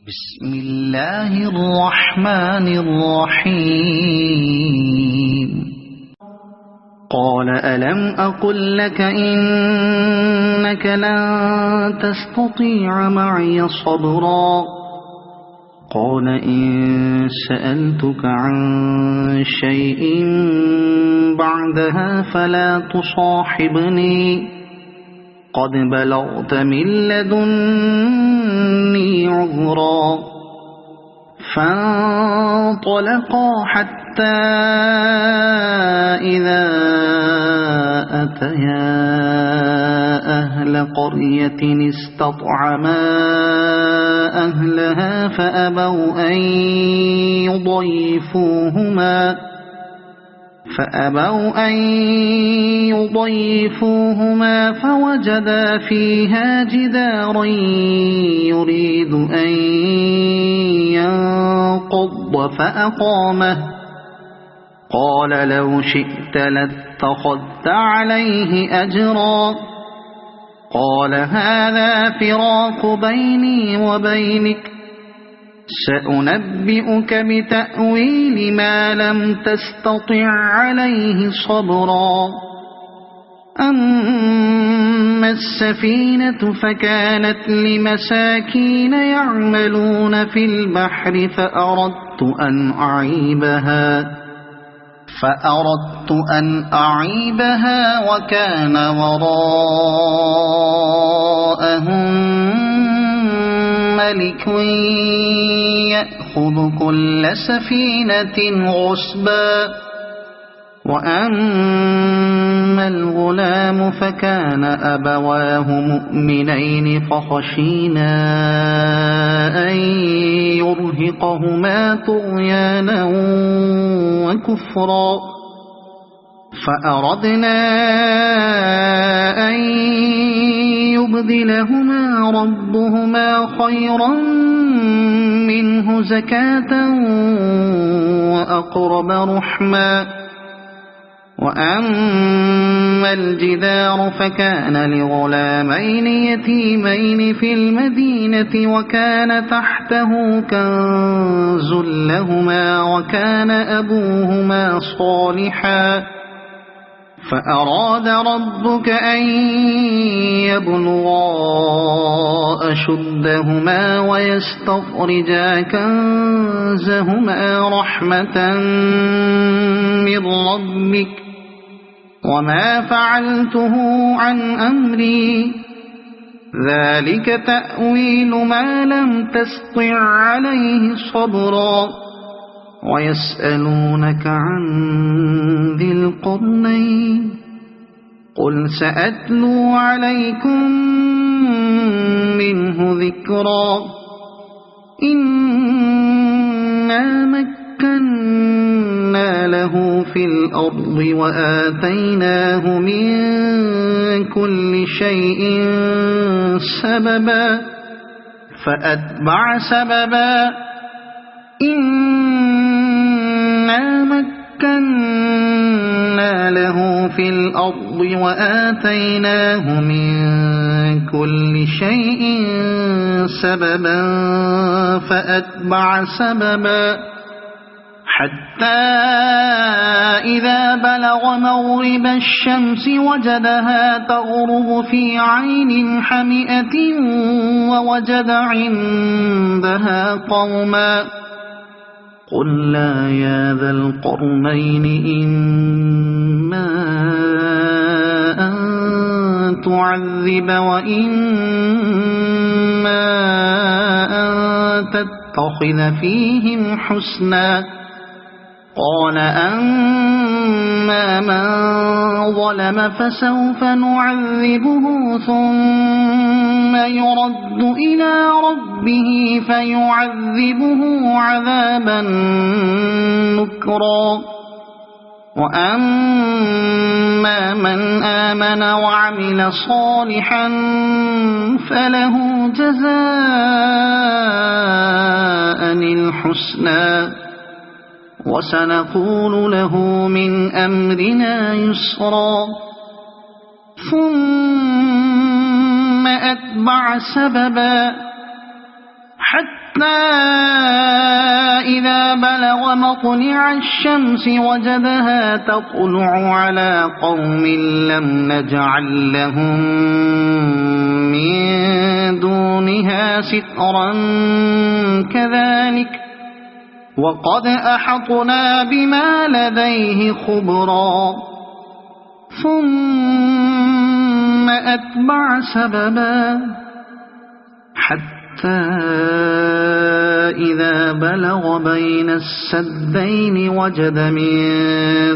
بسم الله الرحمن الرحيم. قال ألم أقل لك إنك لن تستطيع معي صبرا قال إن سألتك عن شيء بعدها فلا تصاحبني قد بلغت من لدني عذرا فانطلقا حتى إذا أتيا أهل قرية استطعما أهلها فأبوا أن يضيفوهما فوجدا فيها جدارا يريد أن ينقض فأقامه قال لو شئت لاتخذت عليه أجرا قال هذا فراق بيني وبينك سأنبئك بتأويل ما لم تستطع عليه صبرا أما السفينة فكانت لمساكين يعملون في البحر فأردت أن أعيبها وكان وراءهم ملك يأخذ كل سفينة غصبا وأما الغلام فكان أبواه مؤمنين فخشينا أن يرهقهما طغيانا وكفرا فأردنا أن يبدلهما ربهما خيرا منه زكاة وأقرب رحما وأما الجدار فكان لغلامين يتيمين في المدينة وكان تحته كنز لهما وكان أبوهما صالحا فأراد ربك أن يبلغا أشدهما ويستخرجا كنزهما رحمة من ربك وما فعلته عن أمري ذلك تأويل ما لم تستطع عليه صبرا ويسألونك عن ذي القرنين قل سأتلو عليكم منه ذكرا إنا مكنا له في الأرض وآتيناه من كل شيء سببا فأتبع سببا إنا مكنا له في الأرض وآتيناه من كل شيء سببا فأتبع سببا حتى إذا بلغ مغرب الشمس وجدها تغرب في عين حمئة ووجد عندها قوما قلنا يا ذا القرنين إما أن تعذب وإما أن تتخذ فيهم حسنا قال أما من ظلم فسوف نعذبه ثم يرد إلى ربه فيعذبه عذابا نكرا وأما من آمن وعمل صالحا فله جزاء الحسنى وسنقول له من أمرنا يسرا ثم أتبع سببا حتى إذا بلغ مطلع الشمس وجدها تطلع على قوم لم نجعل لهم من دونها سترا كذلك وقد أحطنا بما لديه خبرا ثم أتبع سببا حتى إذا بلغ بين السدين وجد من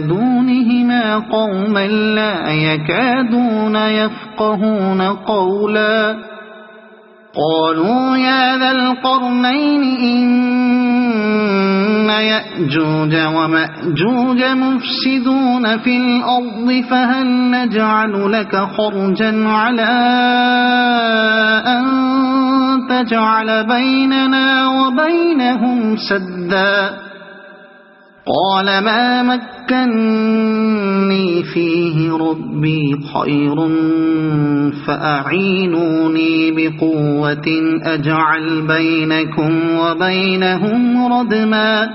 دونهما قوما لا يكادون يفقهون قولا قالوا يا ذا القرنين إن يأجوج ومأجوج مفسدون في الأرض فهل نجعل لك خرجا على أن تجعل بيننا وبينهم سدا قال ما مكني فيه ربي خير فأعينوني بقوة أجعل بينكم وبينهم ردما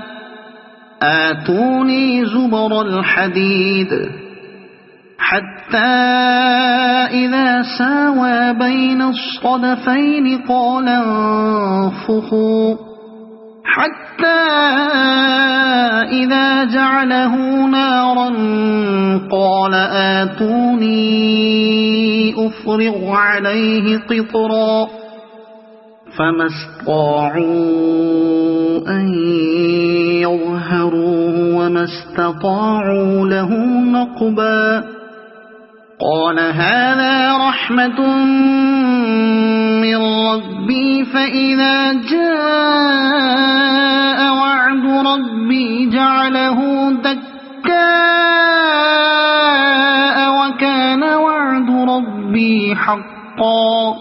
آتوني زبر الحديد حتى إذا ساوى بين الصدفين قال انفخوا حتى إذا جعله نارا قال آتوني أفرغ عليه قطرا فما استطاعوا أن يظهروه وما استطاعوا له نقبا قال هذا رحمة من ربي فإذا جاء وعد ربي جعله دكاء وكان وعد ربي حقا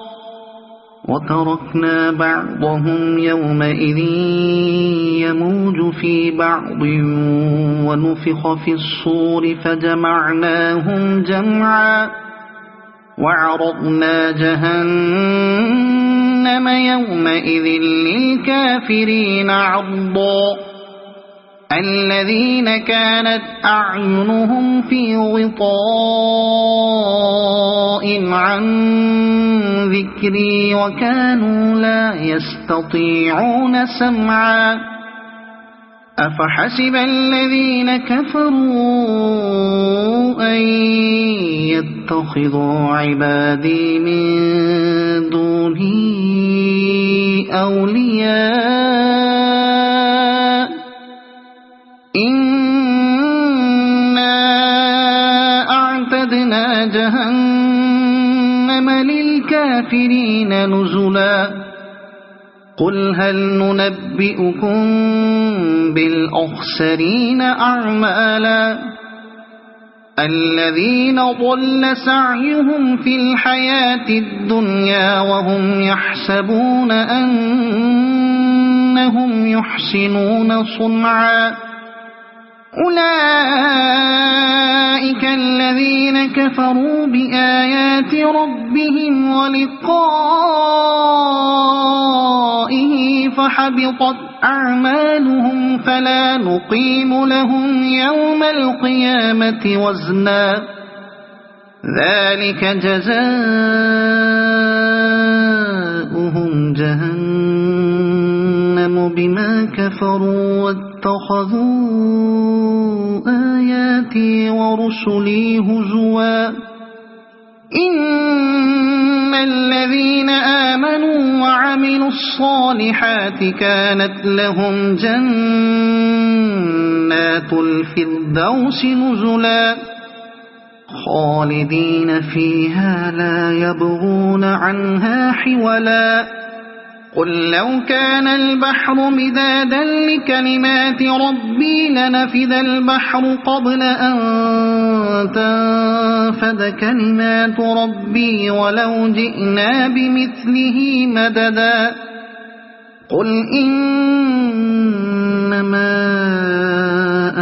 وتركنا بعضهم يومئذ يموج في بعض ونفخ في الصور فجمعناهم جمعا وعرضنا جهنم يومئذ للكافرين عرضا الذين كانت أعينهم في غطاء عن ذكري وكانوا لا يستطيعون سمعا أفحسب الذين كفروا أن يتخذوا عبادي من دوني أولياء إنا أعتدنا جهنم للكافرين نزلا قل هل ننبئكم بالأخسرين أعمالا الذين ضل سعيهم في الحياة الدنيا وهم يحسبون أنهم يحسنون صنعا أولئك الذين كفروا بآيات ربهم ولقائه فحبطت أعمالهم فلا نقيم لهم يوم القيامة وزنا ذلك جزاؤهم جهنم بما كفروا واتخذوا آياتي ورسلي هزوا إن الذين آمنوا وعملوا الصالحات كانت لهم جنات الفردوس نزلا خالدين فيها لا يبغون عنها حولا قل لو كان البحر مدادا لكلمات ربي لنفذ البحر قبل أن تنفد كلمات ربي ولو جئنا بمثله مددا قل إنما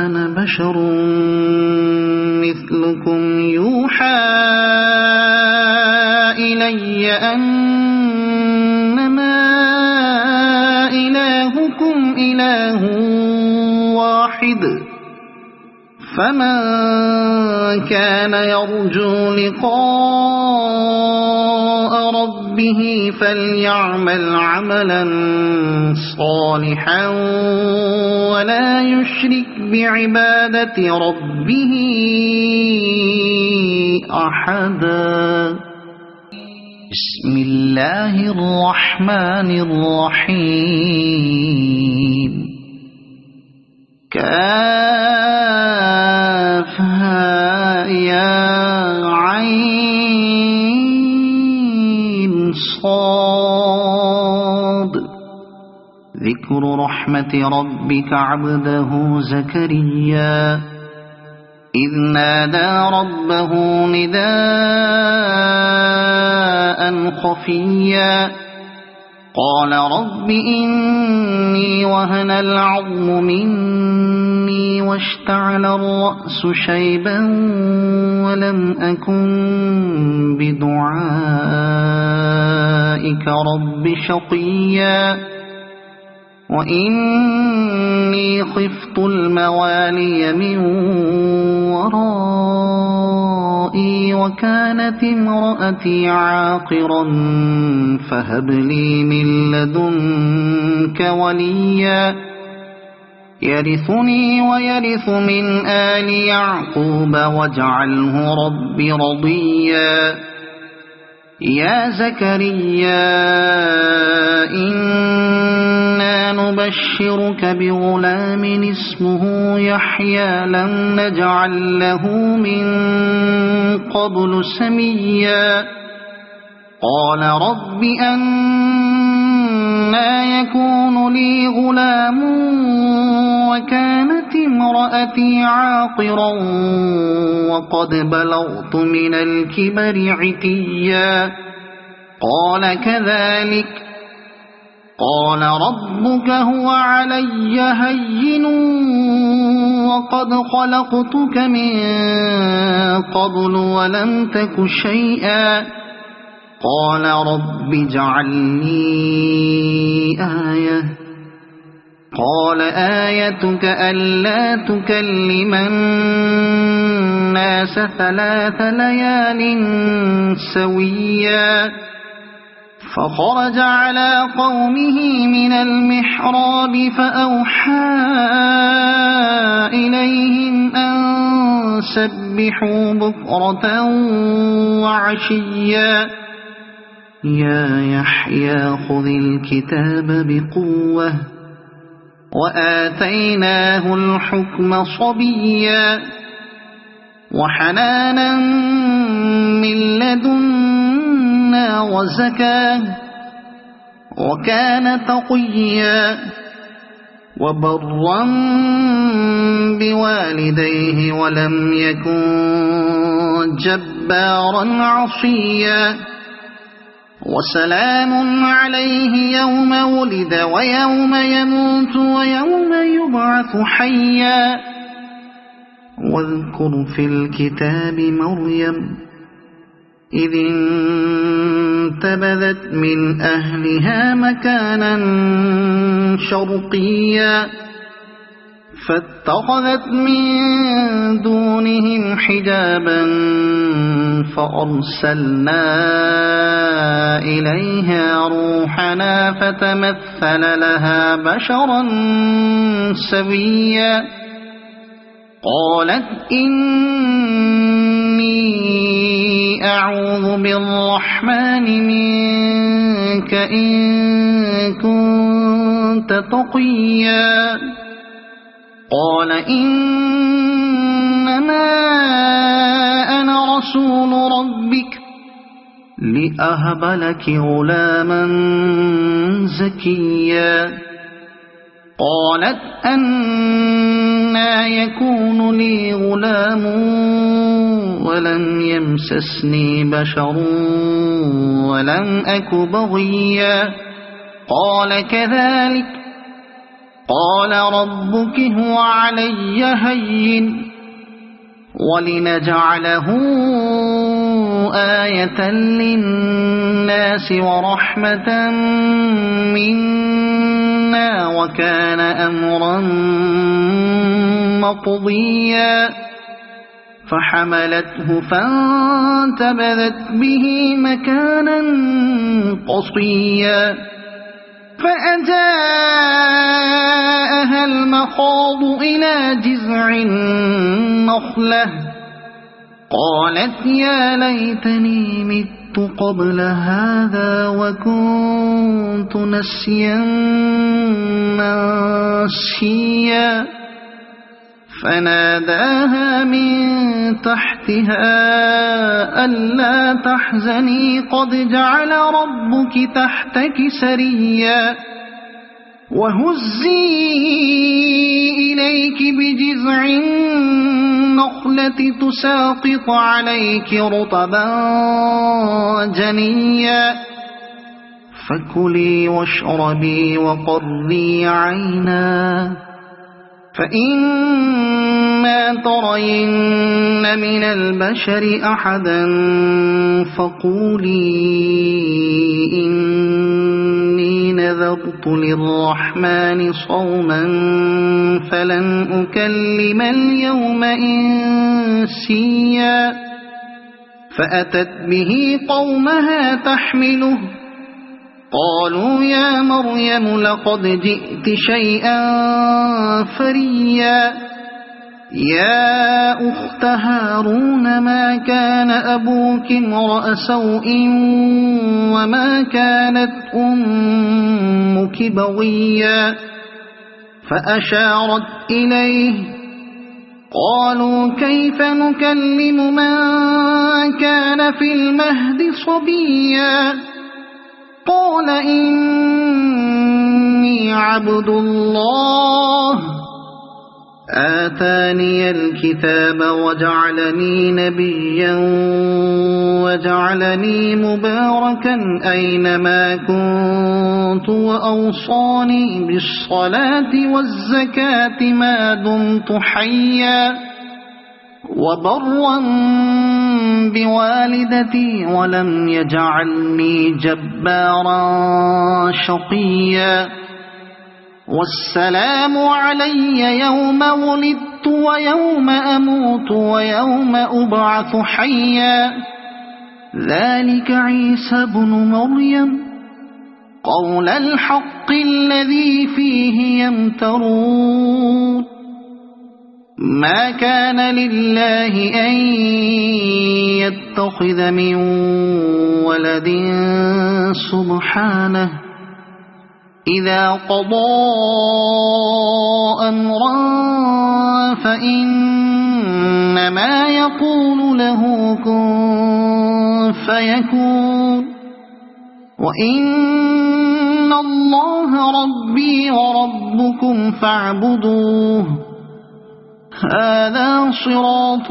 أنا بشر مثلكم يوحى إلي أنما فمن كان يرجو لقاء ربه فليعمل عملا صالحا ولا يشرك بعبادة ربه أحدا. بسم الله الرحمن الرحيم. كافها يا عين صاد. ذكر رحمة ربك عبده زكريا إذ نادى ربه نداء خفيا قال رب إني وهن العظم مني واشتعل الرأس شيبا ولم أكن بدعائك رب شقيا وإني خفت الموالي من ورائي وكانت امرأتي عاقرا فهب لي من لدنك وليا يرثني ويرث من آل يعقوب واجعله رب رضيا. يا زكريا إنا نبشرك بغلام اسمه يحيى لم نجعل له من قبل سميا قال رب أنى يكون لي غلام وكانت امرأتي عاقرا وقد بلغت من الكبر عتيا قال كذلك قال ربك هو علي هين وقد خلقتك من قبل ولم تك شيئا قال رب اجعل لي آية قال آيتك ألا تكلم الناس 3 ليال سويا فخرج على قومه من المحراب فأوحى إليهم أن سبحوا بكرة وعشيا يا يحيى خذ الكتاب بقوة وآتيناه الحكم صبيا وحنانا من لدنا وزكاة وكان تقيا وبرا بوالديه ولم يكن جبارا عصيا وسلام عليه يوم ولد ويوم يموت ويوم يبعث حيا واذكر في الكتاب مريم إذ انتبذت من أهلها مكانا شرقيا فاتخذت من دونهم حجابا فأرسلنا إليها روحنا فتمثل لها بشرا سويا قالت إني أعوذ بالرحمن منك إن كنت تقيا قال إنما أنا رسول ربك لأهب لك غلاما زكيا قالت أنى يكون لي غلام ولم يمسسني بشر ولم أك بغيا قال كذلك قال ربك هو علي هين ولنجعله آية للناس ورحمة منا أمرنا وكان أمرا مقضيا فحملته فانتبذت به مكانا قصيا فأجاءها المخاض إلى جذع النخلة قالت يا ليتني مت قبل هذا وكنت نسيا منسيا فناداها من تحتها ألا تحزني قد جعل ربك تحتك سريا وهزي إليك بجذع النخلة تساقط عليك رطبا جنيا فكلي واشربي وقري عينا فإما ترين من البشر أحدا فقولي إني نذرت للرحمن صوما فلن أكلم اليوم إنسيا فأتت به قومها تحمله قالوا يا مريم لقد جئت شيئا فريا يا أخت هارون ما كان أبوك امرأ سوء وما كانت أمك بغيا فأشارت إليه قالوا كيف نكلم من كان في المهد صبيا قال إني عبد الله آتاني الكتاب وجعلني نبيا وجعلني مباركا أينما كنت وأوصاني بالصلاة والزكاة ما دمت حيا وبرا بوالدتي ولم يجعلني جبارا شقيا والسلام علي يوم ولدت ويوم أموت ويوم أبعث حيا ذلك عيسى بن مريم قول الحق الذي فيه يمترون ما كان لله أن يتخذ من ولد سبحانه إذا قضى أمرا فإنما يقول له كن فيكون وإن الله ربي وربكم فاعبدوه هذا صراط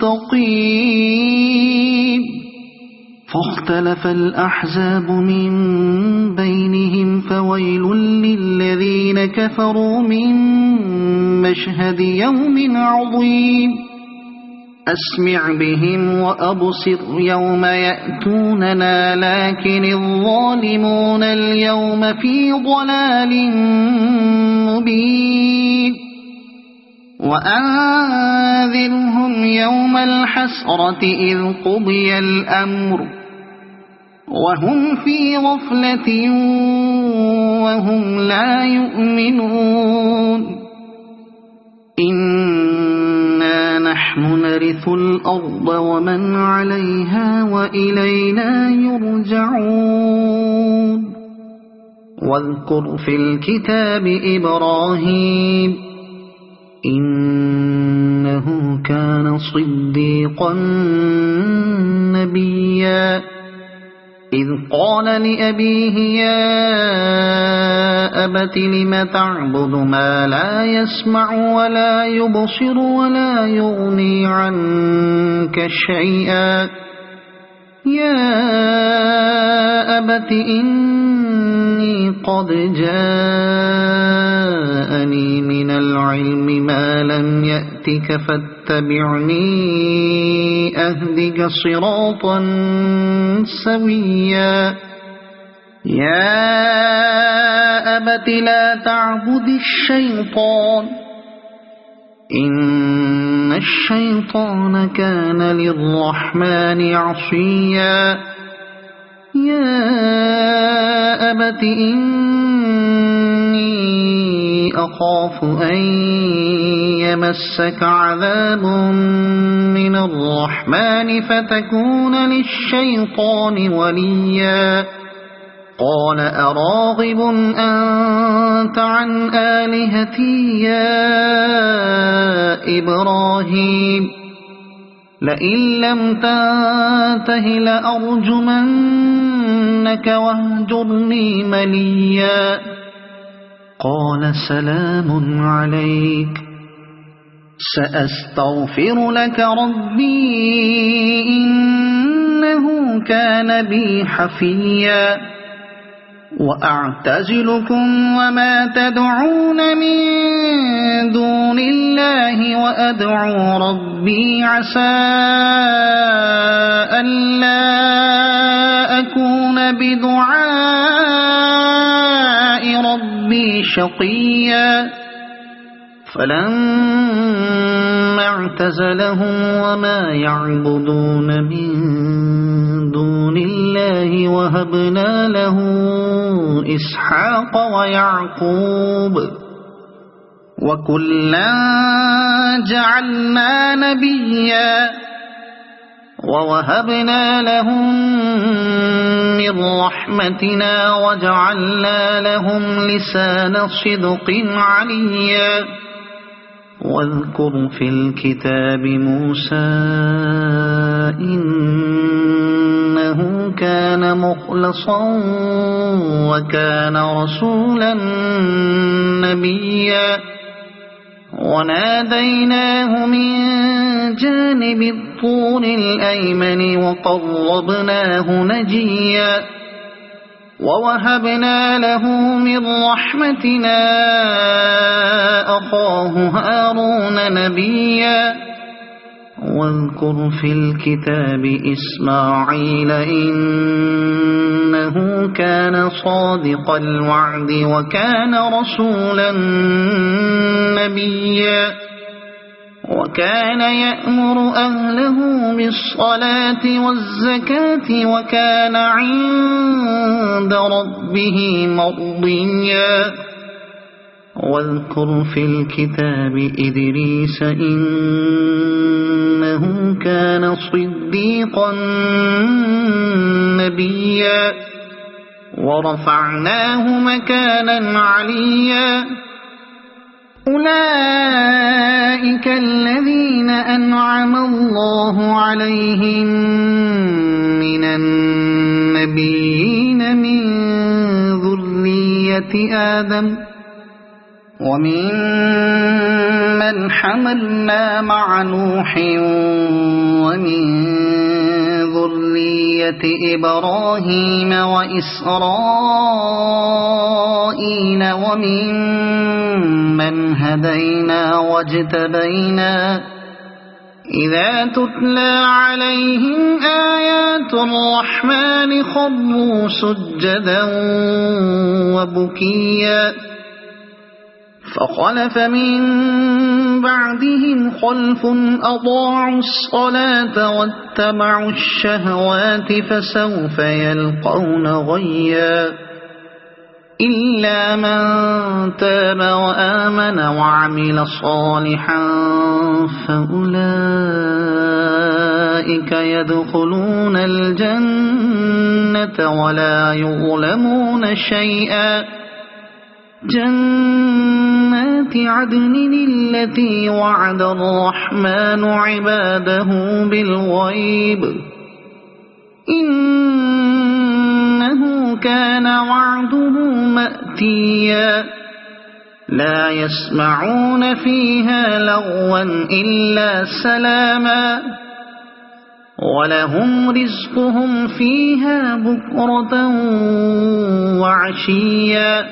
مستقيم فاختلف الأحزاب من بينهم فويل للذين كفروا من مشهد يوم عظيم أسمع بهم وأبصر يوم يأتوننا لكن الظالمون اليوم في ضلال مبين وأنذرهم يوم الحسرة إذ قضي الأمر وهم في غفلة وهم لا يؤمنون إنا نحن نرث الأرض ومن عليها وإلينا يرجعون واذكر في الكتاب إبراهيم إنه كان صديقا نبيا إذ قال لأبيه يا أبت لم تعبد ما لا يسمع ولا يبصر ولا يغني عنك شيئا يا أبت إني قد جاءني من العلم ما لم يأتك فاتبعني أهدك صراطا سويا يا أبت لا تعبد الشيطان إن الشيطان كان للرحمن عصيا يا أبت إني أخاف أن يمسك عذاب من الرحمن فتكون للشيطان وليا قال أراغب أنت عن آلهتي يا إبراهيم لئن لم تنته لأرجمنك واهجرني مليا قال سلام عليك سأستغفر لك ربي إنه كان بي حفيا وأعتزلكم وما تدعون من دون الله وأدعو ربي عسى ألا أكون بدعاء ربي شقيا فلما اعتزلهم وما يعبدون من دون الله وهبنا له إسحاق ويعقوب وكلا جعلنا نبيا ووهبنا لهم من رحمتنا وجعلنا لهم لسان صدق عليا واذكر في الكتاب موسى إنه كان مخلصا وكان رسولا نبيا وناديناه من جانب الطور الأيمن وقربناه نجيا ووهبنا له من رحمتنا أخاه هارون نبيا واذكر في الكتاب إسماعيل إنه كان صادق الوعد وكان رسولا نبيا وكان يأمر أهله بالصلاة والزكاة وكان عند ربه مرضيا واذكر في الكتاب إدريس إنه كان صديقا نبيا ورفعناه مكانا عليا أولئك الذين أنعم الله عليهم من النبيين من ذرية آدم ومن من حملنا مع نوح ومن ذرية إبراهيم وإسرائيل ومن من هدينا واجتبينا إذا تتلى عليهم آيات الرحمن خروا سجدا وبكيا فخلف من بعدهم خلف أضاعوا الصلاة واتبعوا الشهوات فسوف يلقون غيا إلا من تاب وآمن وعمل صالحا فأولئك يدخلون الجنة ولا يظلمون شيئا جنات عدن التي وعد الرحمن عباده بالغيب إنه كان وعده مأتيا لا يسمعون فيها لغوا إلا سلاما ولهم رزقهم فيها بكرة وعشيا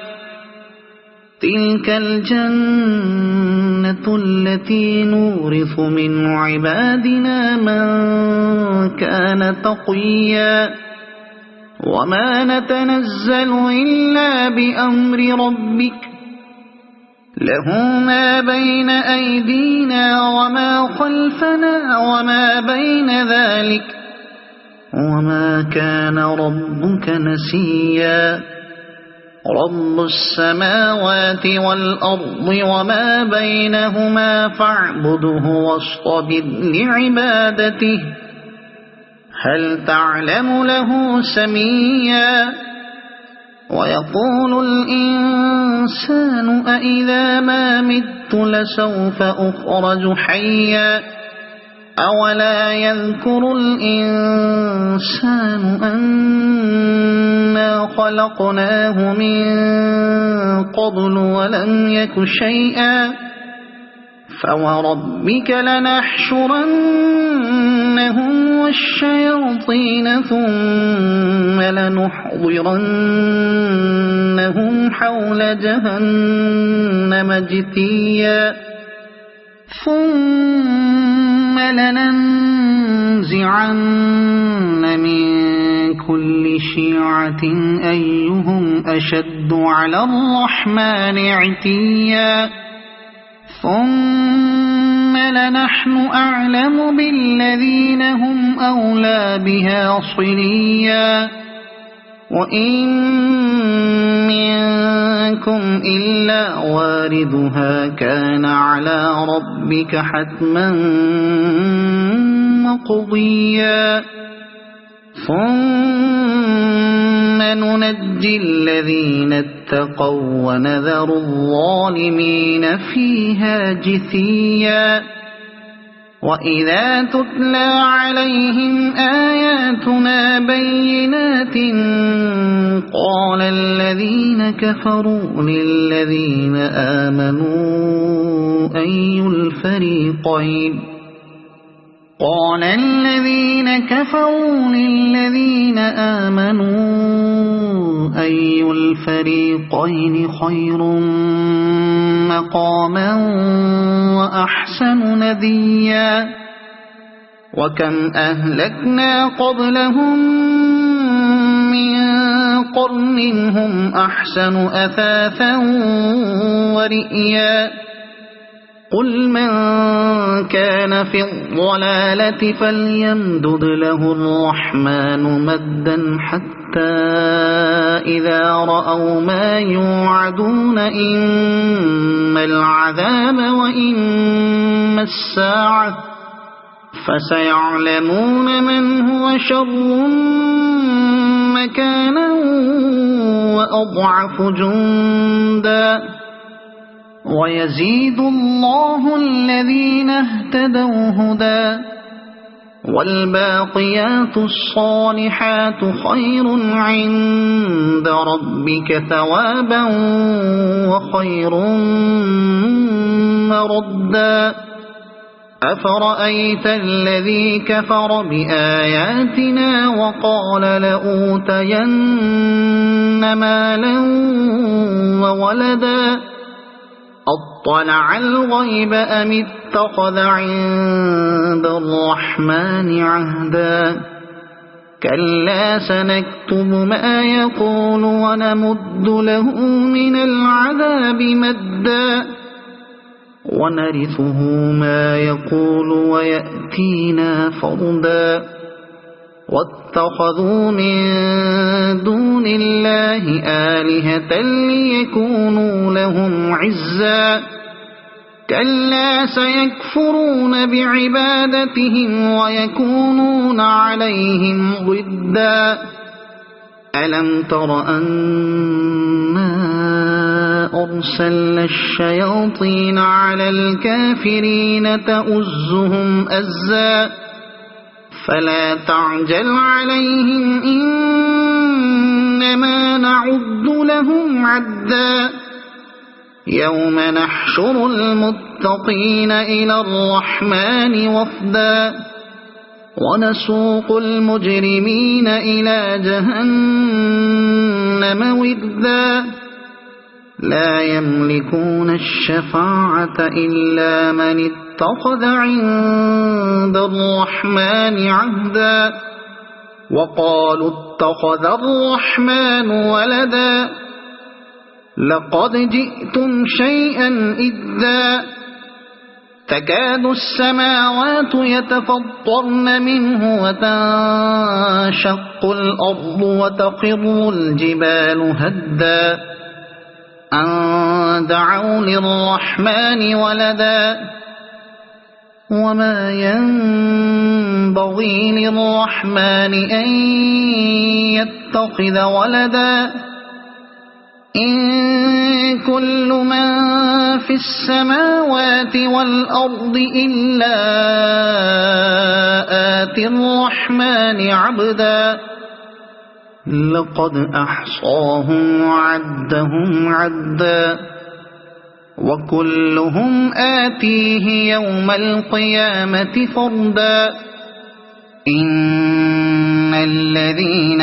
تلك الجنة التي نورث من عبادنا من كان تقيا وما نتنزل إلا بأمر ربك له ما بين أيدينا وما خلفنا وما بين ذلك وما كان ربك نسيا رب السماوات والأرض وما بينهما فاعبده واصطبر لعبادته هل تعلم له سميا ويقول الإنسان أإذا ما مت لسوف أخرج حيا أولا يذكر الإنسان أنا خلقناه من قبل ولم يك شيئا فوربك لنحشرنهم والشياطين ثم لنحضرنهم حول جهنم جثيا ثم لننزعن من كل شيعة أيهم أشد على الرحمن عتيا ثم لنحن أعلم بالذين هم أولى بها صليا وإن منكم إلا واردها كان على ربك حتما مقضيا ثم ننجي الذين اتقوا ونذر الظالمين فيها جثيا وإذا تتلى عليهم آياتنا بينات قال الذين كفروا للذين آمنوا أي الفريقين قال الذين كفروا للذين آمنوا أي الفريقين خير مقاما وأحسن نديا وكم أهلكنا قبلهم من قرن هم أحسن أثاثا ورئيا قل من كان في الضلالة فليمدد له الرحمن مدا حتى إذا رأوا ما يوعدون إما العذاب وإما الساعة فسيعلمون من هو شر مكانا وأضعف جندا ويزيد الله الذين اهتدوا هدى والباقيات الصالحات خير عند ربك ثوابا وخير مردا أفرأيت الذي كفر بآياتنا وقال لأوتين مالا وولدا أطلع الغيب أم اتخذ عند الرحمن عهدا كلا سنكتب ما يقول ونمد له من العذاب مدا ونرثه ما يقول ويأتينا فردا واتخذوا من دون الله آلهة ليكونوا لهم عزا كلا سيكفرون بعبادتهم ويكونون عليهم ضدا ألم تر أنا أرسلنا الشياطين على الكافرين تؤزهم أزا فلا تعجل عليهم إنما نعد لهم عدا يوم نحشر المتقين إلى الرحمن وفدا ونسوق المجرمين إلى جهنم وردا لا يملكون الشفاعة إلا من اتخذ عند الرحمن عهدا وقالوا اتخذ الرحمن ولدا لقد جئتم شيئا إدا تكاد السماوات يتفطرن منه وتنشق الأرض وتخر الجبال هدا أن دعوا للرحمن ولدا وما ينبغي للرحمن أن يتخذ ولدا إن كل من في السماوات والأرض إلا آتي الرحمن عبدا لقد أحصاهم وعدهم عدا وكلهم آتيه يوم القيامة فردا إن الذين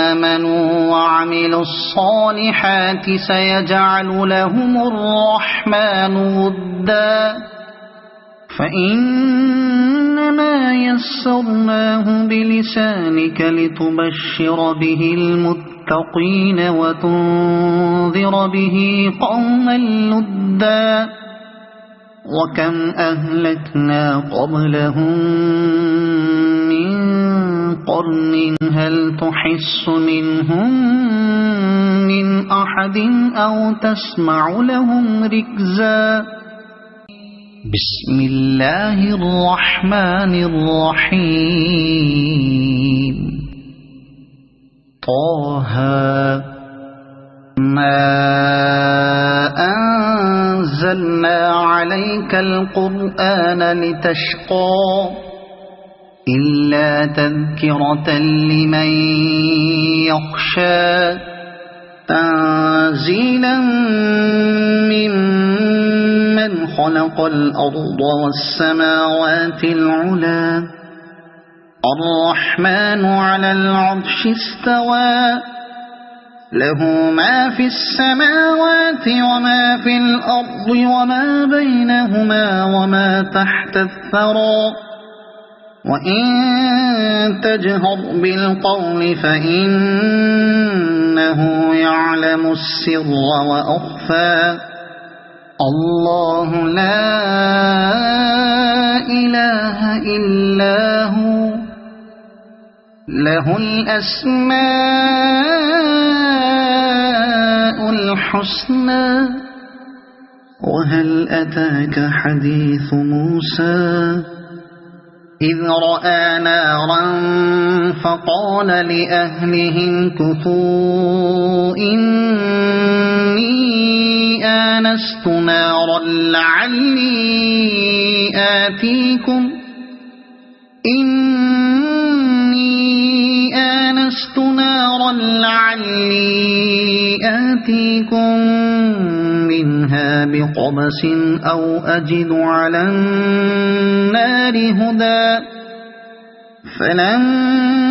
آمنوا وعملوا الصالحات سيجعل لهم الرحمن ودا فإنما يسرناه بلسانك لتبشر به المتقين وتنذر به قوما لدا وكم أهلكنا قبلهم من قرن هل تحس منهم من أحد أو تسمع لهم ركزا بسم الله الرحمن الرحيم طه ما أنزلنا عليك القرآن لتشقى إلا تذكرة لمن يخشى تنزيلا ممن خلق الأرض والسماوات العلى الرحمن على العرش استوى له ما في السماوات وما في الأرض وما بينهما وما تحت الثرى وإن تجهر بالقول فإنه يعلم السر وأخفى الله لا إله إلا هو له الأسماء الحسنى وهل أتاك حديث موسى إذ رأى نارا فقال لأهلهم كثوا إني آنست نارا لعلي آتيكم منها بقبس أو أجد على النار هدى فلما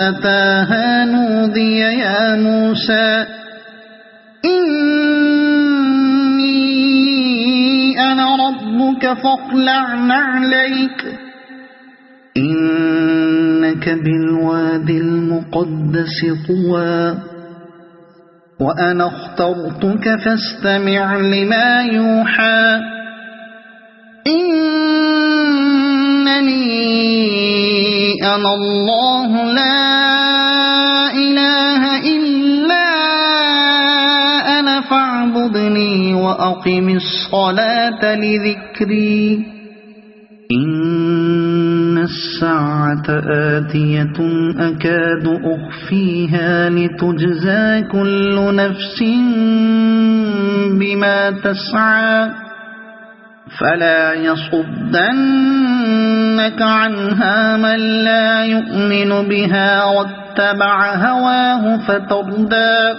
أتاها نودي يا موسى إني أنا ربك فاخلع نعليك إنك بالوادي المقدس طوى وأنا اخترتك فاستمع لما يوحى إنني أنا الله لا إله إلا أنا فاعبدني وأقم الصلاة لذكري إن الساعة آتية أكاد أخفيها لتجزى كل نفس بما تسعى فلا يصدنك عنها من لا يؤمن بها واتبع هواه فتردى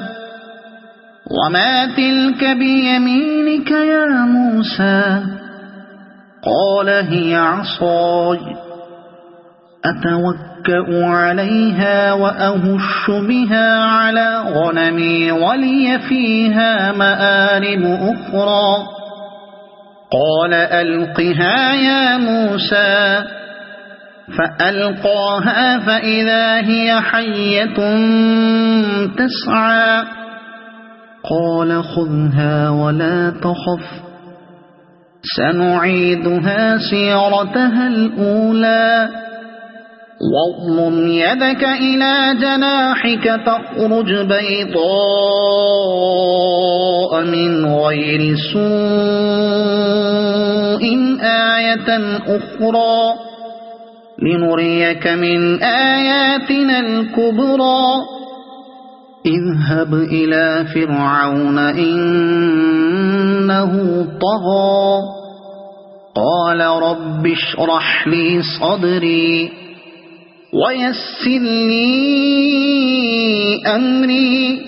وما تلك بيمينك يا موسى قال هي عصاي أتوكأ عليها وأهش بها على غنمي ولي فيها مآرب أخرى قال ألقها يا موسى فألقاها فإذا هي حية تسعى قال خذها ولا تخف سنعيدها سيرتها الأولى واضمم يدك إلى جناحك تخرج بيضاء من غير سوء آية أخرى لنريك من آياتنا الكبرى اذهب إلى فرعون إنه طغى قال رب اشرح لي صدري ويسر لي أمري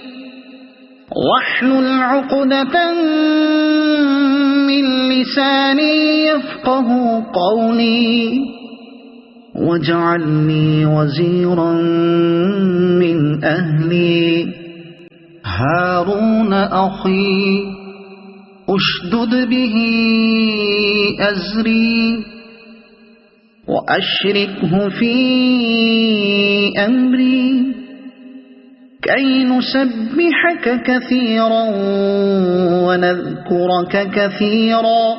واحلل عقدة من لساني يفقه قولي واجعل لي وزيرا من أهلي هارون أخي أشدد به أزري وأشركه في أمري كي نسبحك كثيرا ونذكرك كثيرا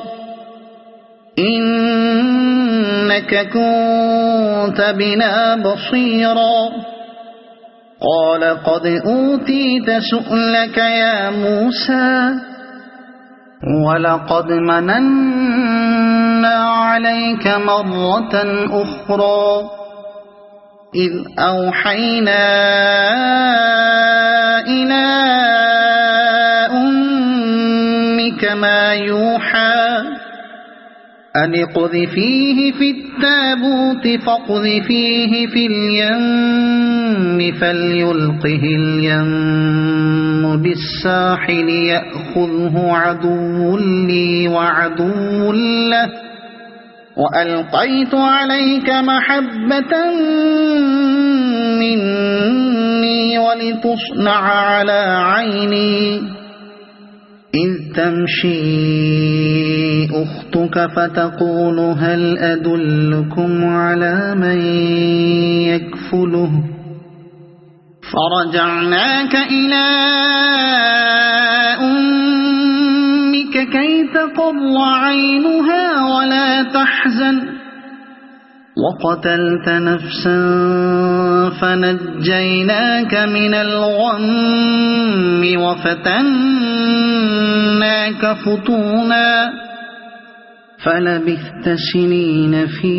إنك كنت بنا بصيرا قال قد أوتيت سؤلك يا موسى ولقد مننا عليك مرة أخرى إذ أوحينا إلى أمك ما يوحى أن اقذفيه في التابوت فاقذفيه في اليم فليلقه اليم بالساحل يأخذه عدو لي وعدو له وألقيت عليك محبة مني ولتصنع على عيني إذ تمشي أختك فتقول هل أدلكم على من يكفله فرجعناك إلى أمك كي تقر عينها ولا تحزن وقتلت نفسا فنجيناك من الغم وفتناك فتونا فلبثت سنين في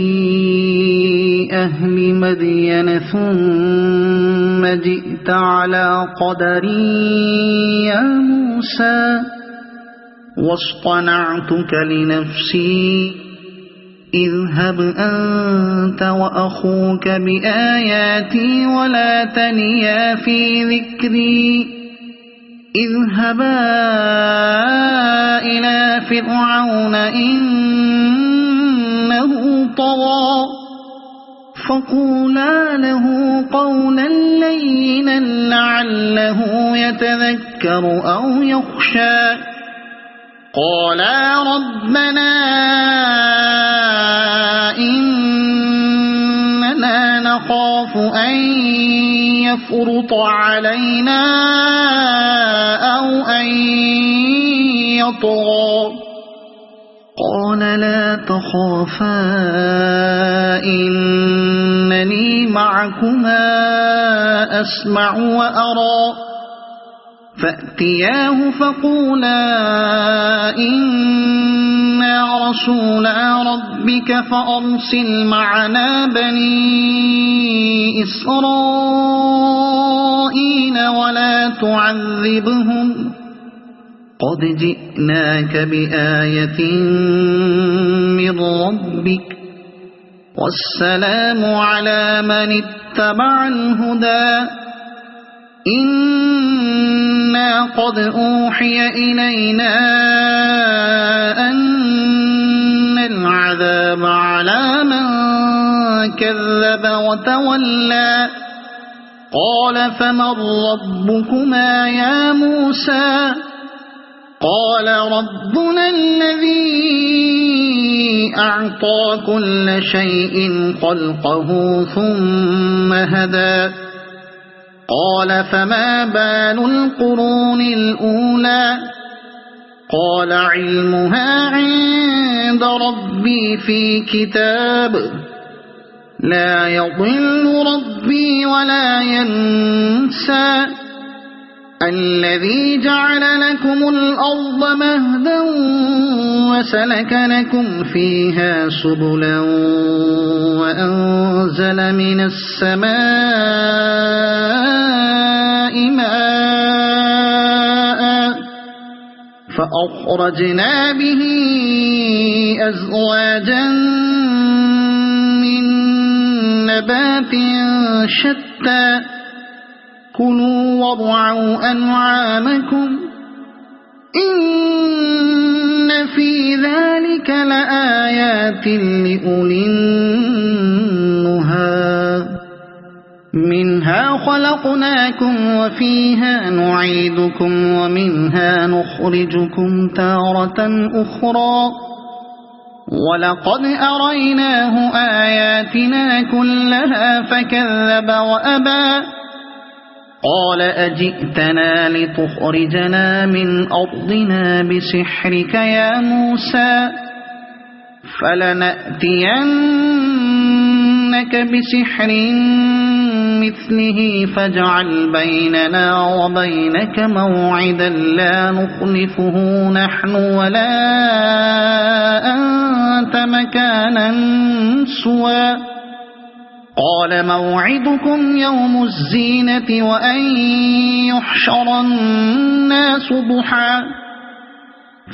أهل مدين ثم جئت على قدري يا موسى واصطنعتك لنفسي اذهب أنت وأخوك بآياتي ولا تنيا في ذكري اذهبا إلى فرعون إنه طغى فقولا له قولا لينا لعله يتذكر أو يخشى قالا ربنا إننا نخاف أن يفرط علينا أو أن يطغى قال لا تخافا إنني معكما أسمع وأرى فأتياه فقولا إنا رسولا ربك فأرسل معنا بني إسرائيل ولا تعذبهم قد جئناك بآية من ربك والسلام على من اتبع الهدى إنا قد أوحي إلينا أن العذاب على من كذب وتولى قال فمن ربكما يا موسى قال ربنا الذي أعطى كل شيء خلقه ثم هدى قال فما بال القرون الأولى قال علمها عند ربي في كتاب لا يضل ربي ولا ينسى الذي جعل لكم الأرض مهدا وسلك لكم فيها سبلا وأنزل من السماء ماء فأخرجنا به أزواجا من نبات شتى كلوا وارعوا أنعامكم إن في ذلك لآيات لأولي النهى منها خلقناكم وفيها نعيدكم ومنها نخرجكم تارة أخرى ولقد أريناه آياتنا كلها فكذب وأبى قال أجئتنا لتخرجنا من أرضنا بسحرك يا موسى فلنأتينك بسحر مثله فاجعل بيننا وبينك موعدا لا نخلفه نحن ولا أنت مكانا سوى قال موعدكم يوم الزينة وأن يحشر الناس ضحى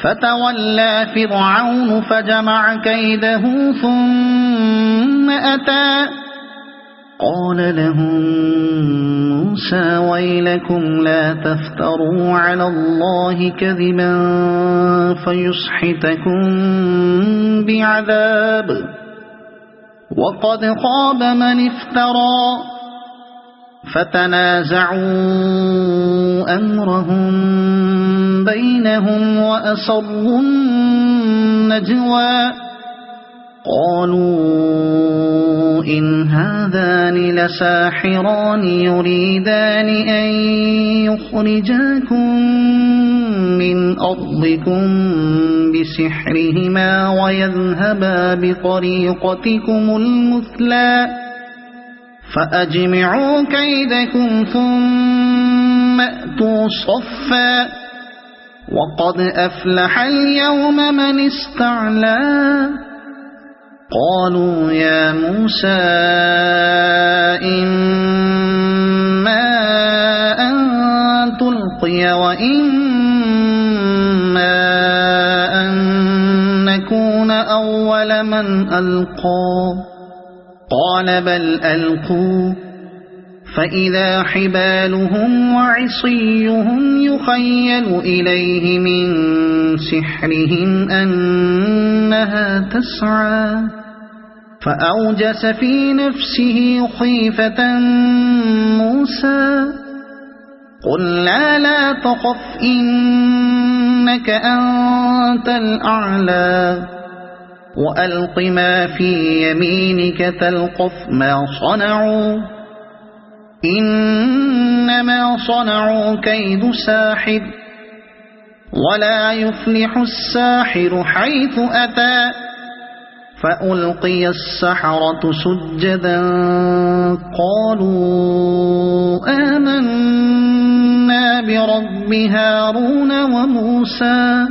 فتولى فرعون فجمع كيده ثم أتى قال لهم موسى ويلكم لا تفتروا على الله كذبا فيسحتكم بعذاب وقد خاب من افترى فتنازعوا أمرهم بينهم وأسروا النجوى قالوا إن هذان لساحران يريدان أن يخرجاكم من أرضكم بسحرهما ويذهبا بطريقتكم المثلى فأجمعوا كيدكم ثم أتوا صفا وقد أفلح اليوم من استعلى قالوا يا موسى إما أن تلقي وإما أن نكون أول من ألقى قال بل ألقوا فإذا حبالهم وعصيهم يخيل إليه من سحرهم أنها تسعى فأوجس في نفسه خيفة موسى قلنا لا تخف إنك أنت الأعلى وألق ما في يمينك تلقف ما صنعوا إنما صنعوا كيد ساحر ولا يفلح الساحر حيث أتى فألقي السحرة سجدا قالوا آمنا برب هارون وموسى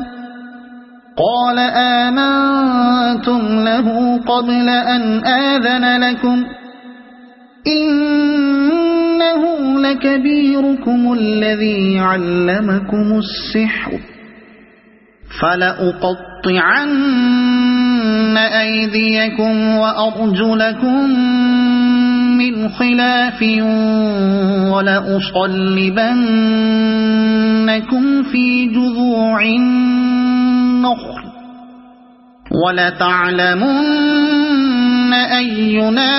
قال آمنتم له قبل أن آذن لكم إنه لكبيركم الذي علمكم السحر فلأقطعن أيديكم وأرجلكم من خلاف ولأصلبنكم في جذوع النخل ولتعلمن أينا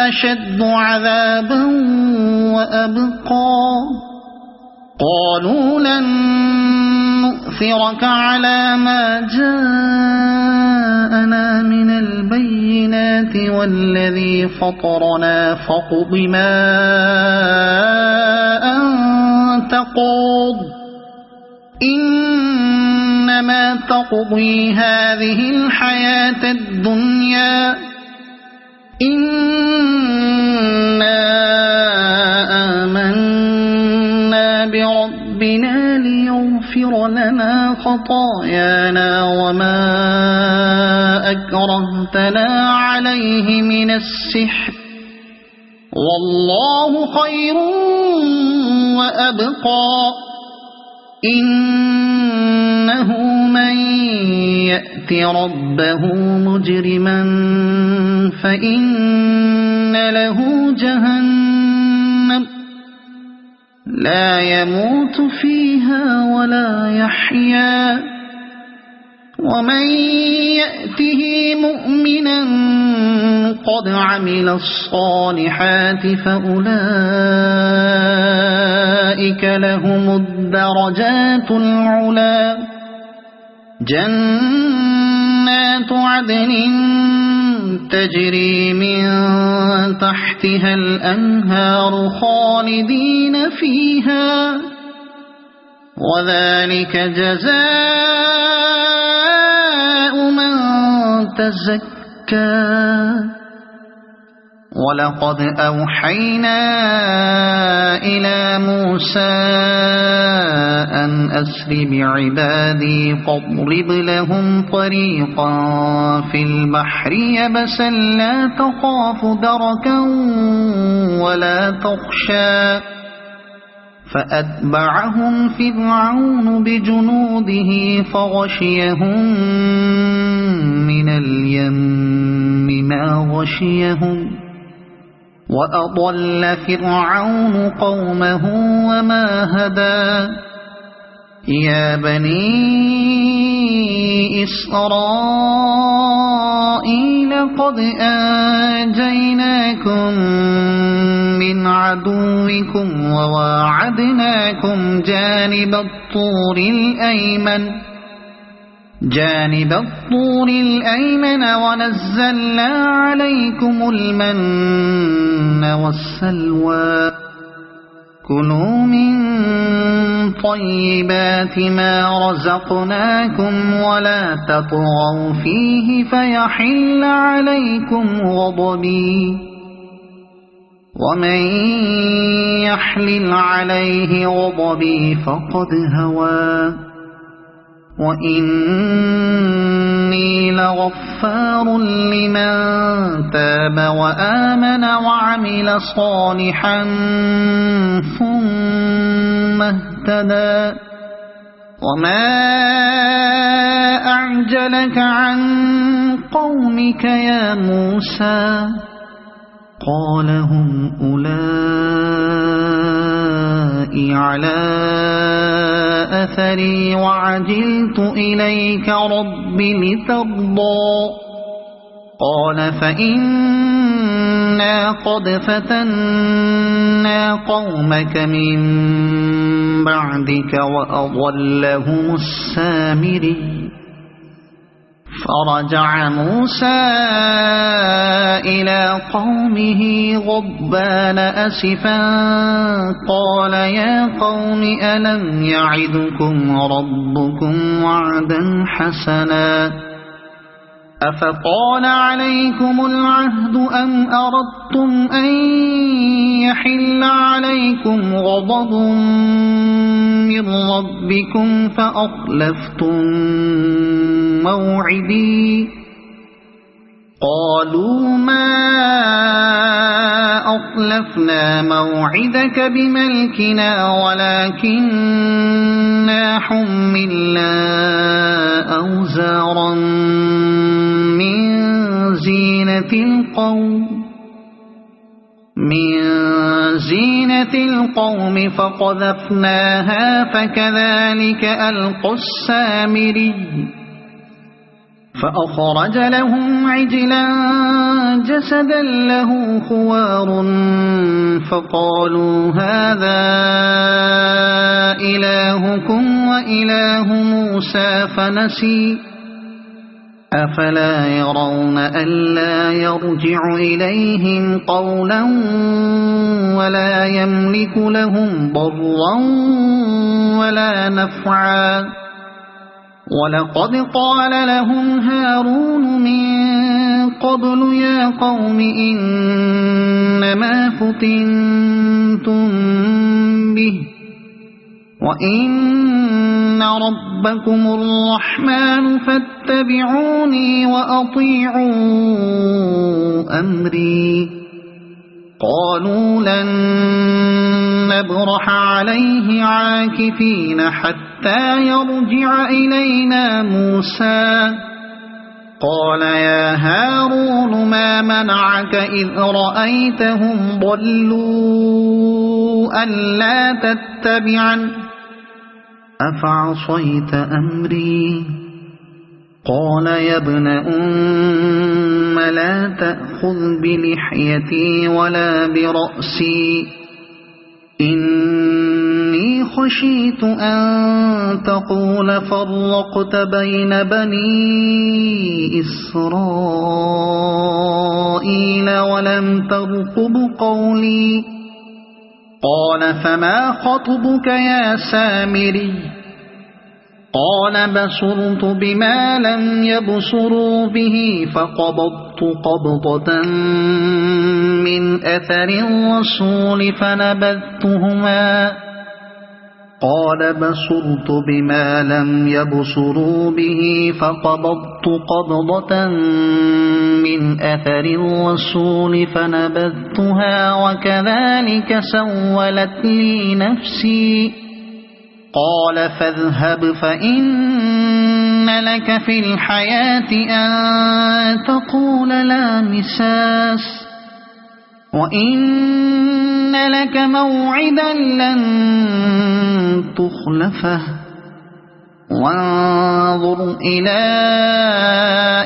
أشد عذابا وأبقى قالوا لن نؤثرك على ما جاءنا والذي فطرنا فاقض ما أنت قاض إنما تقضي هذه الحياة الدنيا إنا آمنا بربنا ليغفر لنا خطايانا وما أكرهتنا عليه من السحر والله خير وأبقى إنه من يأت ربه مجرما فإن له جهنم لا يموت فيها ولا يحيا ومن يأته مؤمنا قد عمل الصالحات فأولئك لهم الدرجات العلى جنات عدن تجري من تحتها الأنهار خالدين فيها وذلك جزاء من تزكى ولقد أوحينا إلى موسى أن أسر بعبادي فاضرب لهم طريقا في البحر يبسا لا تخاف دركا ولا تخشى فأتبعهم فرعون بجنوده فغشيهم من اليم ما غشيهم وأضل فرعون قومه وما هدى يا بني إسرائيل قد أنجيناكم من عدوكم وواعدناكم جانب الطور الأيمن ونزلنا عليكم المن والسلوى كلوا من طيبات ما رزقناكم ولا تطغوا فيه فيحل عليكم غضبي ومن يحلل عليه غضبي فقد هوى وإني لغفار لمن تاب وآمن وعمل صالحا ثم اهتدى وما أعجلك عن قومك يا موسى قال هم أولئك على أثري وعجلت إليك رب لترضى قال فإنا قد فتنا قومك من بعدك وأضلهم السامري فرجع موسى إلى قومه غضبان أسفا قال يا قوم ألم يعدكم ربكم وعدا حسنا أفطال عليكم العهد أم أردتم أن يحل عليكم غضب من ربكم فأخلفتم موعدي قالوا ما أخلفنا موعدك بملكنا ولكننا حملنا أوزارا من زينة القوم فقذفناها فكذلك ألقى السامري فأخرج لهم عجلا جسدا له خوار فقالوا هذا إلهكم وإله موسى فنسي أفلا يرون ألا يرجع إليهم قولا ولا يملك لهم ضرا ولا نفعا ولقد قال لهم هارون من قبل يا قوم إنما فتنتم به وإن ربكم الرحمن فاتبعوني وأطيعوا أمري قالوا لن نبرح عليه عاكفين حتى يرجع إلينا موسى قال يا هارون ما منعك إذ رأيتهم ضلوا ألا تتبعن أفعصيت أمري قال يا ابن أم لا تأخذ بلحيتي ولا برأسي إني خشيت أن تقول فرقت بين بني إسرائيل ولم ترقب قولي قال فما خطبك يا سامري قال بصرت بما لم يبصروا به فقبضت قبضة من أثر الرسول فنبذتهما قال بصرت بما لم يبصروا به فقبضت قبضة من أثر الرسول فنبذتها وكذلك سولت لي نفسي قال فاذهب فإن لك في الحياة أن تقول لا مساس وإن لك موعدا لن تخلفه وانظر إلى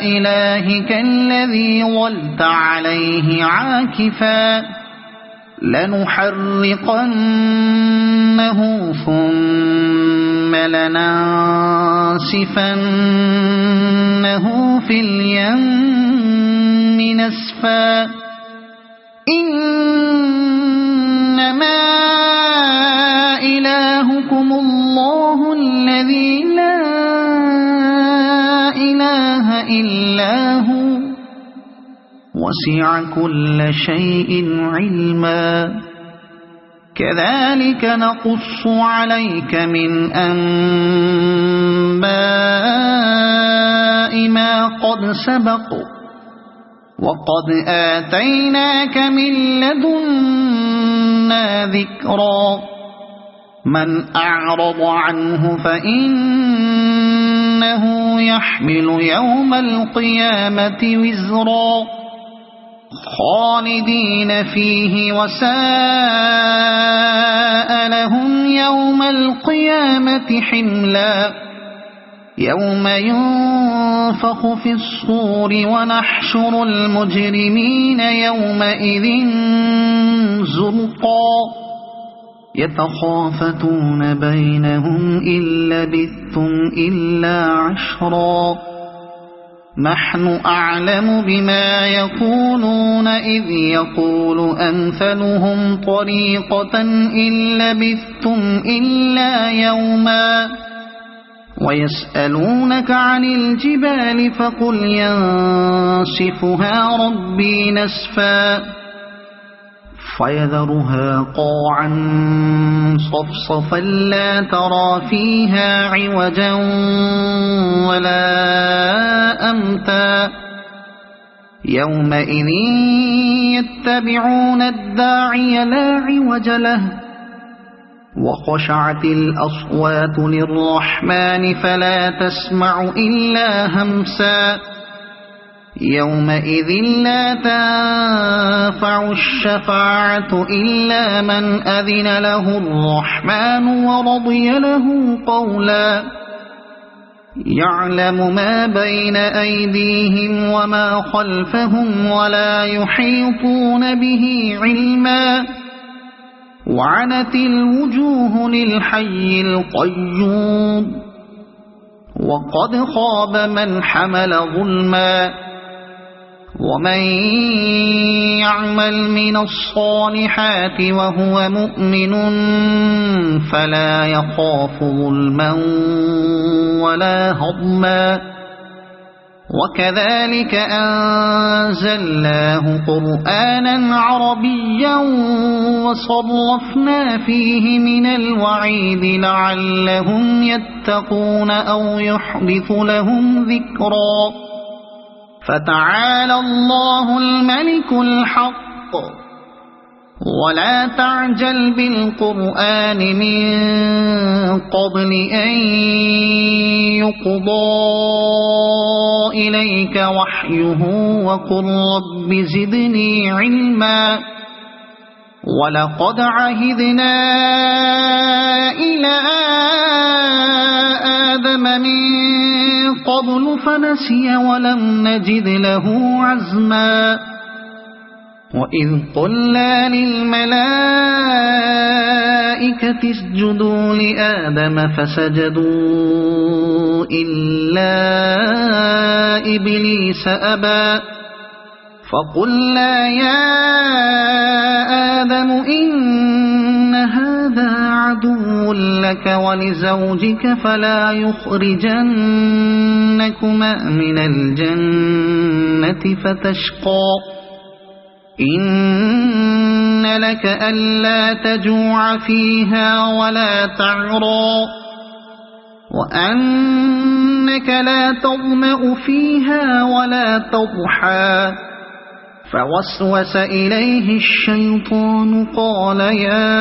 إلهك الذي ظلت عليه عاكفا لنحرقنه ثم لننسفنه في اليم نسفا إنما إلهكم الله الذي لا إله إلا هو وسع كل شيء علما كذلك نقص عليك من أنباء ما قد سبق وقد آتيناك من لدنا ذكرا من أعرض عنه فإنه يحمل يوم القيامة وزرا خالدين فيه وساء لهم يوم القيامة حملا يوم ينفخ في الصور ونحشر المجرمين يومئذ زرقا يتخافتون بينهم إن لبثتم إلا عشرا نحن أعلم بما يقولون إذ يقول أمثلهم طريقة إن لبثتم إلا يوما ويسألونك عن الجبال فقل ينسفها ربي نسفا فيذرها قاعا صفصفا لا ترى فيها عوجا ولا أمتا يومئذ يتبعون الداعي لا عوج له وخشعت الأصوات للرحمن فلا تسمع إلا همسا يومئذ لا تنفع الشفاعة إلا من أذن له الرحمن ورضي له قولا يعلم ما بين أيديهم وما خلفهم ولا يحيطون به علما وعنت الوجوه للحي القيوم وقد خاب من حمل ظلما ومن يعمل من الصالحات وهو مؤمن فلا يخاف ظلما ولا هضما وكذلك أنزلناه قرآنا عربيا وصرفنا فيه من الوعيد لعلهم يتقون أو يحدث لهم ذكرا فتعالى الله الملك الحق ولا تعجل بالقرآن من قبل أن يقضى إليك وحيه وقل رب زدني علما ولقد عهدنا إلى آدم من قبل فنسي ولم نجد له عزما وإذ قلنا للملائكة اسجدوا لآدم فسجدوا إلا إبليس أبى فقلنا يا آدم إن هذا عدو لك ولزوجك فلا يخرجنكما من الجنة فتشقى إن لك ألا تجوع فيها ولا تعرى وأنك لا تظمأ فيها ولا تضحى فوسوس إليه الشيطان قال يا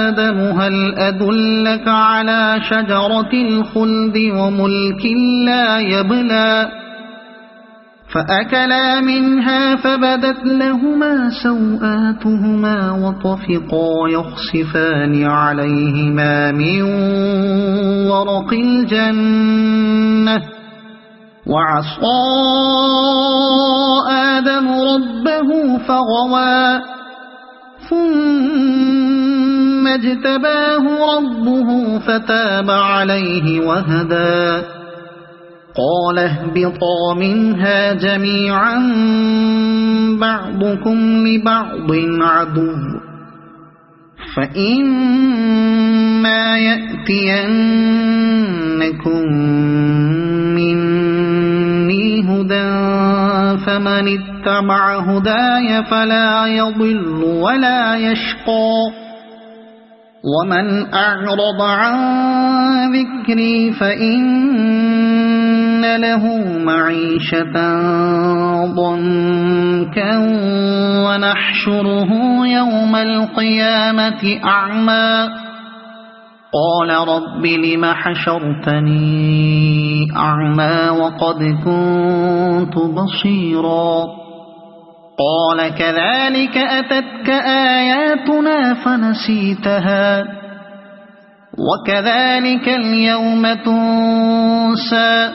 آدم هل أدلك على شجرة الخلد وملك لا يبلى فأكلا منها فبدت لهما سوآتهما وطفقا يخصفان عليهما من ورق الجنة وعصى آدم ربه فغوى ثم اجتباه ربه فتاب عليه وهدى قال اهبطا منها جميعا بعضكم لبعض عدو فإما يأتينكم مني هدى فمن اتبع هداي فلا يضل ولا يشقى ومن أعرض عن ذكري فإن له معيشة ضنكا ونحشره يوم القيامة أعمى قال رب لم حشرتني أعمى وقد كنت بصيرا قال كذلك أتتك آياتنا فنسيتها وكذلك اليوم تنسى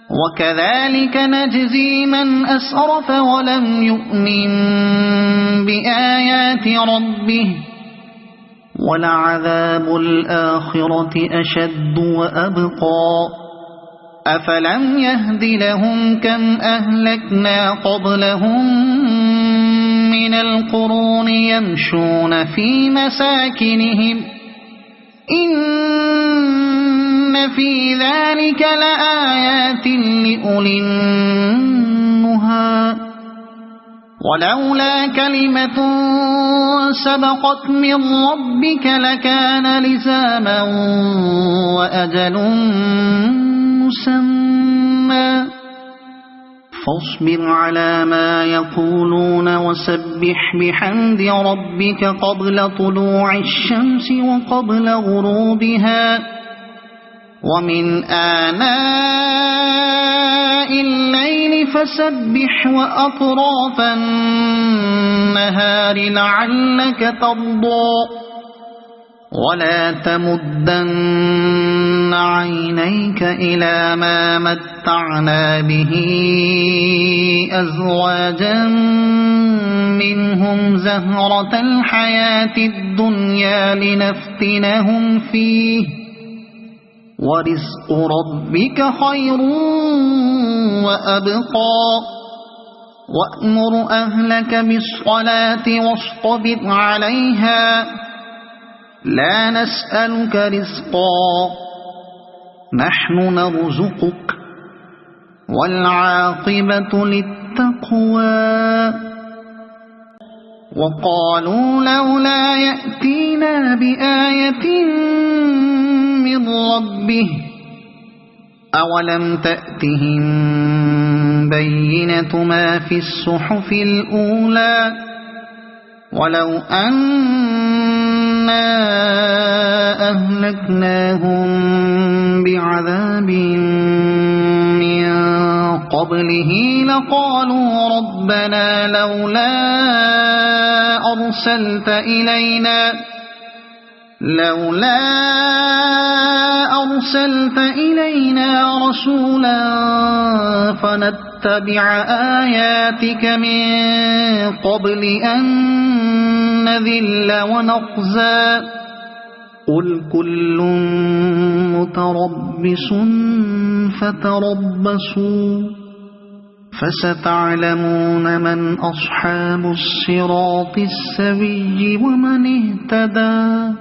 وكذلك نجزي من أسرف ولم يؤمن بآيات ربه ولعذاب الآخرة أشد وأبقى أفلم يهد لهم كم أهلكنا قبلهم من القرون يمشون في مساكنهم إن في ذلك لآيات لأولي النهى ولولا كلمة سبقت من ربك لكان لزاما وأجل مسمى فاصبر على ما يقولون وسبح بحمد ربك قبل طلوع الشمس وقبل غروبها ومن آناء الليل فسبح وأطراف النهار لعلك ترضى ولا تمدن عينيك إلى ما متعنا به أزواجا منهم زهرة الحياة الدنيا لنفتنهم فيه ورزق ربك خير وأبقى وأمر أهلك بالصلاة واصطبر عليها لا نسألك رزقا نحن نرزقك والعاقبة للتقوى وقالوا لولا يأتينا بآية من ربه أولم تأتهم بينة ما في الصحف الأولى ولو أنا أهلكناهم بعذاب من قبله لقالوا ربنا لولا أرسلت إلينا رسولا فنتبع آياتك من قبل أن نذل ونخزى قل كل متربص فتربصوا فستعلمون من أصحاب الصراط السوي ومن اهتدى